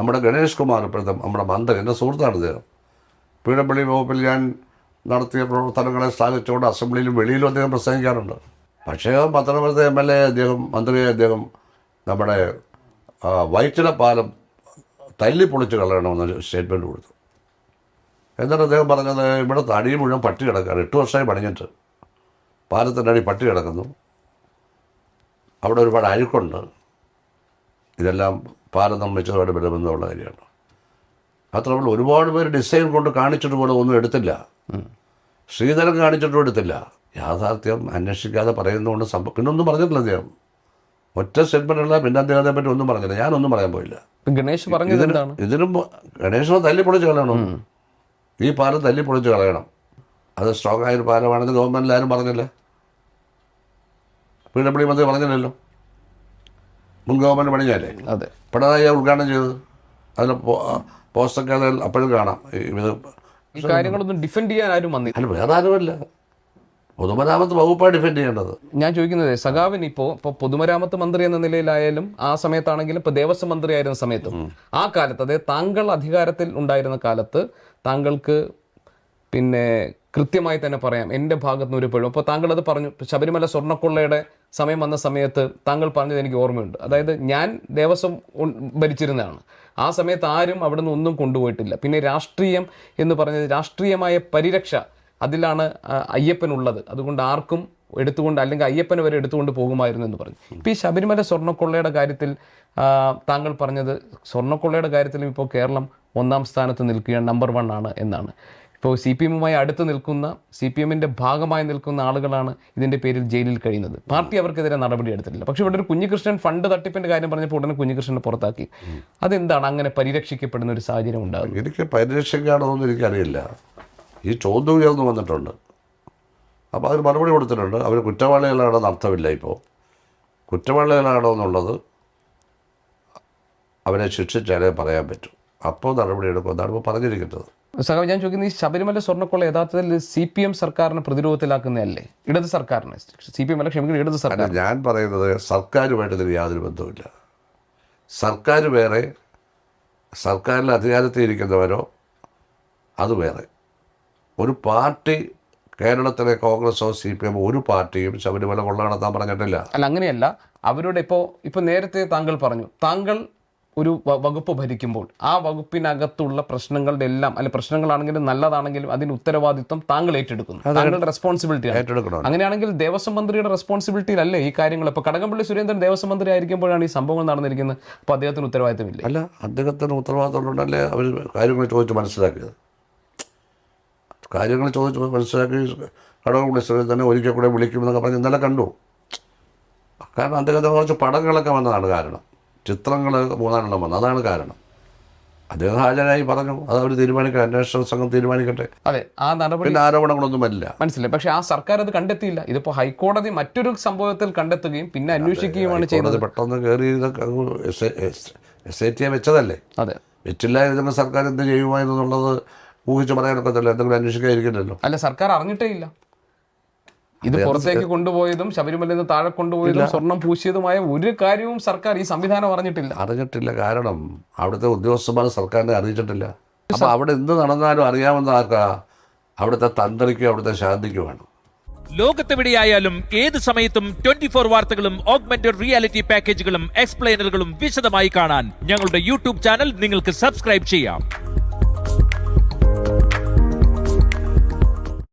നമ്മുടെ ഗണേഷ് കുമാർ ഇപ്പോഴത്തെ നമ്മുടെ മന്ത്രി, എൻ്റെ സുഹൃത്താണ് അദ്ദേഹം. പീഠപ്പള്ളി വകുപ്പിൽ ഞാൻ നടത്തിയ പ്രവർത്തനങ്ങളെ സ്ഥാപിച്ചുകൊണ്ട് അസംബ്ലിയിലും വെളിയിലും അദ്ദേഹം പ്രസംഗിക്കാറുണ്ട്. പക്ഷേ പത്തനംതിട്ട MLA അദ്ദേഹം, മന്ത്രിയെ അദ്ദേഹം നമ്മുടെ വൈറ്റില പാലം തല്ലിപ്പൊളിച്ച് കളയണമെന്ന് സ്റ്റേറ്റ്മെൻറ്റ് കൊടുത്തു. എന്നിട്ട് അദ്ദേഹം പറഞ്ഞത് ഇവിടെ അടി മുഴുവൻ പട്ടി കിടക്കുകയാണ്, 8 വർഷമായി പണിഞ്ഞിട്ട് പാലത്തിൻ്റെ അടി പട്ടി കിടക്കുന്നു, അവിടെ ഒരുപാട് അഴുക്കുണ്ട്, ഇതെല്ലാം പാലം നിർമ്മിച്ചതോടെ ബന്ധമെന്നുള്ള കാര്യമാണ്. മാത്രമല്ല ഒരുപാട് പേര് ഡിസൈൻ കൊണ്ട് കാണിച്ചിട്ട് പോലും ഒന്നും എടുത്തില്ല, ശ്രീധരൻ കാണിച്ചിട്ടും എടുത്തില്ല. യാഥാർത്ഥ്യം അന്വേഷിക്കാതെ പറയുന്നതുകൊണ്ട് പിന്നൊന്നും പറഞ്ഞിട്ടില്ല അദ്ദേഹം, ഒറ്റ സ്റ്റേറ്റ്മെൻറ്റുള്ള. പിന്നെ അദ്ദേഹത്തെ പറ്റി ഒന്നും പറഞ്ഞില്ല, ഞാനൊന്നും പറയാൻ പോയില്ല. ഗണേഷ് പറഞ്ഞത് ഇതിനും ഗണേഷിനെ തല്ലിപ്പൊളിച്ച് കളയണം, ഈ പാലം തല്ലിപ്പൊളിച്ച് കളയണം. അത് സ്ട്രോങ് ആയൊരു പാലമാണെന്ന് ഗവൺമെൻറ്റിൽ ആരും പറഞ്ഞില്ല, പീഠപ്പള്ളി മന്ത്രി പറഞ്ഞില്ലല്ലോ, മുൻ ഗവൺമെൻറ് പണിഞ്ഞല്ലേ. അതെ, പിണറായി ഉദ്ഘാടനം ചെയ്തത്, അതിൽ പോസ്റ്റൊക്കെ അതിൽ അപ്പോഴും കാണാം. ഈ കാര്യങ്ങളൊന്നും ഡിഫെൻഡ് ചെയ്യാൻ ആരും വന്നില്ല. അല്ല, വേറെ ആരുമല്ല, പൊതുമരാമത്ത് വകുപ്പാണ് ഡിഫെൻഡ് ചെയ്യേണ്ടത്. ഞാൻ ചോദിക്കുന്നത് സഖാവിന് ഇപ്പോൾ പൊതുമരാമത്ത് മന്ത്രി എന്ന നിലയിലായാലും ആ സമയത്താണെങ്കിലും ഇപ്പോൾ ദേവസ്വം മന്ത്രി ആയിരുന്ന സമയത്തും ആ കാലത്ത്, അതായത് താങ്കൾ അധികാരത്തിൽ ഉണ്ടായിരുന്ന കാലത്ത് താങ്കൾക്ക് പിന്നെ കൃത്യമായി തന്നെ പറയാം എൻ്റെ ഭാഗത്തുനിന്ന് ഒരു പിഴവ്. അപ്പോൾ താങ്കൾ അത് പറഞ്ഞു, ശബരിമല സ്വർണ്ണക്കൊള്ളയുടെ സമയം വന്ന സമയത്ത് താങ്കൾ പറഞ്ഞത് എനിക്ക് ഓർമ്മയുണ്ട്. അതായത് ഞാൻ ദേവസ്വം ഭരിച്ചിരുന്നതാണ്, ആ സമയത്ത് ആരും അവിടെ നിന്ന് ഒന്നും കൊണ്ടുപോയിട്ടില്ല. പിന്നെ രാഷ്ട്രീയം എന്ന് പറഞ്ഞത്, രാഷ്ട്രീയമായ പരിരക്ഷ അതിലാണ് അയ്യപ്പനുള്ളത്, അതുകൊണ്ട് ആർക്കും എടുത്തുകൊണ്ട്, അല്ലെങ്കിൽ അയ്യപ്പനെ വരെ എടുത്തുകൊണ്ട് പോകുമായിരുന്നു എന്ന് പറഞ്ഞു. ഇപ്പോൾ ഈ ശബരിമല സ്വർണ്ണക്കൊള്ളയുടെ കാര്യത്തിൽ താങ്കൾ പറഞ്ഞത്, സ്വർണ്ണക്കൊള്ളയുടെ കാര്യത്തിലും ഇപ്പോൾ കേരളം 1ാം സ്ഥാനത്ത് നിൽക്കുകയാണ്, നമ്പർ 1 ആണ് എന്നാണ്. ഇപ്പോൾ CPM-മായി അടുത്ത് നിൽക്കുന്ന, CPM-ന്റെ ഭാഗമായി നിൽക്കുന്ന ആളുകളാണ് ഇതിൻ്റെ പേരിൽ ജയിലിൽ കഴിയുന്നത്. പാർട്ടി അവർക്കെതിരെ നടപടി എടുത്തിട്ടില്ല. പക്ഷേ ഇവിടെ ഒരു കുഞ്ഞികൃഷ്ണൻ ഫണ്ട് തട്ടിപ്പിൻ്റെ കാര്യം പറഞ്ഞപ്പോൾ ഉടനെ കുഞ്ഞികൃഷ്ണനെ പുറത്താക്കി. അതെന്താണ് അങ്ങനെ പരിരക്ഷിക്കപ്പെടുന്ന ഒരു സാഹചര്യം ഉണ്ടാകും? എനിക്ക് പരിരക്ഷിക്കാണോന്ന് എനിക്കറിയില്ല. ഈ ചോദ്യം ഉയർന്നു വന്നിട്ടുണ്ട്, അപ്പോൾ അതിന് മറുപടി കൊടുത്തിട്ടുണ്ട്. അവർ കുറ്റവാളികളാണെന്ന് അർത്ഥമില്ല. ഇപ്പോൾ കുറ്റവാളികളാണോ എന്നുള്ളത് അവരെ ശിക്ഷിച്ചാലേ പറയാൻ പറ്റും, അപ്പോൾ നടപടി എടുക്കുമെന്നാണ് ഇപ്പോൾ പറഞ്ഞിരിക്കുന്നത്. സഖാവ്, ഞാൻ ചോദിക്കുന്നത്, ഈ ശബരിമല സ്വർണ്ണക്കൊള്ള യഥാർത്ഥത്തിൽ CPM സർക്കാരിനെ പ്രതിരോധത്തിലാക്കുന്നതല്ലേ, ഇടത് സർക്കാരിനെ? CPM അല്ല, ക്ഷമിക്കണം, ഇടത് സർക്കാർ. ഞാൻ പറയുന്നത് സർക്കാരുമായിട്ട് ഇതിന് യാതൊരു ബന്ധവുമില്ല. സർക്കാർ വേറെ, സർക്കാരിൽ അധികാരത്തിൽ ഇരിക്കുന്നവരോ അത് വേറെ. ഒരു പാർട്ടി, കേരളത്തിലെ കോൺഗ്രസോ CPM ഒരു പാർട്ടിയും ശബരിമല കൊള്ള നടത്താൻ പറഞ്ഞിട്ടില്ല. അല്ല, അങ്ങനെയല്ല. അവരുടെ ഇപ്പോൾ നേരത്തെ താങ്കൾ പറഞ്ഞു, താങ്കൾ ഒരു വകുപ്പ് ഭരിക്കുമ്പോൾ ആ വകുപ്പിനകത്തുള്ള പ്രശ്നങ്ങളുടെ എല്ലാം, അല്ലെ പ്രശ്നങ്ങളാണെങ്കിലും നല്ലതാണെങ്കിലും അതിന് ഉത്തരവാദിത്വം താങ്കൾ ഏറ്റെടുക്കുന്നു, താങ്കളുടെ റെസ്പോൺസിബിലിറ്റി ഏറ്റെടുക്കണം. അങ്ങനെയാണെങ്കിൽ ദേവസ്വം മന്ത്രിയുടെ റെസ്പോൺസിബിലിറ്റിയിലല്ലേ ഈ കാര്യങ്ങൾ? ഇപ്പോൾ കടകംപള്ളി സുരേന്ദ്രൻ ദേവസ്വം മന്ത്രി ആയിരിക്കുമ്പോഴാണ് ഈ സംഭവങ്ങൾ നടന്നിരിക്കുന്നത്, അപ്പോൾ അദ്ദേഹത്തിന് ഉത്തരവാദിത്തമില്ല? അല്ല, അദ്ദേഹത്തിന് ഉത്തരവാദിത്തമുണ്ടല്ലേ അവർ കാര്യങ്ങൾ ചോദിച്ച് മനസ്സിലാക്കിയത്. കാര്യങ്ങൾ ചോദിച്ച് മനസ്സിലാക്കി കടകംപള്ളി സുരേന്ദ്രനെ ഒരിക്കൽ കൂടെ വിളിക്കുമെന്നൊക്കെ പറഞ്ഞ് ഇന്നലെ കണ്ടു. കാരണം അദ്ദേഹത്തിന് കുറച്ച് പടങ്ങളൊക്കെ വന്നതാണ് കാരണം, ചിത്രങ്ങൾ 3 വന്നു, അതാണ് കാരണം. അദ്ദേഹം ഹാജരായി പറഞ്ഞു, അത് അവർ തീരുമാനിക്കട്ടെ, അന്വേഷണ സംഘം തീരുമാനിക്കട്ടെ. അതെ, ആ നടപടി, പിന്നെ ആരോപണങ്ങളൊന്നും വരില്ല. മനസ്സിലായി. പക്ഷേ ആ സർക്കാർ അത് കണ്ടെത്തിയില്ല. ഇതിപ്പോൾ ഹൈക്കോടതി മറ്റൊരു സംഭവത്തിൽ കണ്ടെത്തുകയും പിന്നെ അന്വേഷിക്കുകയുമാണ് ചെയ്യുന്നത്. പെട്ടെന്ന് കയറി SIT വെച്ചതല്ലേ. അതെ, വെച്ചില്ലായിരുന്നെങ്കിൽ സർക്കാർ എന്ത് ചെയ്യുമായിരുന്നു എന്നുള്ളത് ഊഹിച്ച് പറയാനൊക്കത്തില്ല, എന്തെങ്കിലും അന്വേഷിക്കാതിരിക്കണ്ടല്ലോ. അല്ല, സർക്കാർ അറിഞ്ഞിട്ടേ ഇല്ല. ഇത് പുറത്തേക്ക് കൊണ്ടുപോയതും ശബരിമലയിൽ നിന്ന് താഴെ കൊണ്ടുപോയതും സ്വർണം പൂശിയതുമായ ഒരു കാര്യവും സർക്കാർ, ഈ സംവിധാനം അറിഞ്ഞിട്ടില്ല. കാരണം അവിടുത്തെ ഉദ്യോഗസ്ഥന്മാർ സർക്കാരിനെ അറിയിച്ചിട്ടില്ല. അപ്പോൾ അവിടെ എന്ത് നടന്നാലും അറിയാമെന്ന് ആർക്കാ? അവിടുത്തെ തന്ത്രിക്കും അവിടുത്തെ ശാന്തിക്കുമാണ്. ലോകത്തെവിടെയായാലും ഏത് സമയത്തും 24 വാർത്തകളും ഓഗ്മെന്റഡ് റിയാലിറ്റി പാക്കേജുകളും എക്സ്പ്ലെയിനറുകളും വിശദമായി കാണാൻ ഞങ്ങളുടെ YouTube ചാനൽ നിങ്ങൾക്ക് സബ്സ്ക്രൈബ് ചെയ്യാം.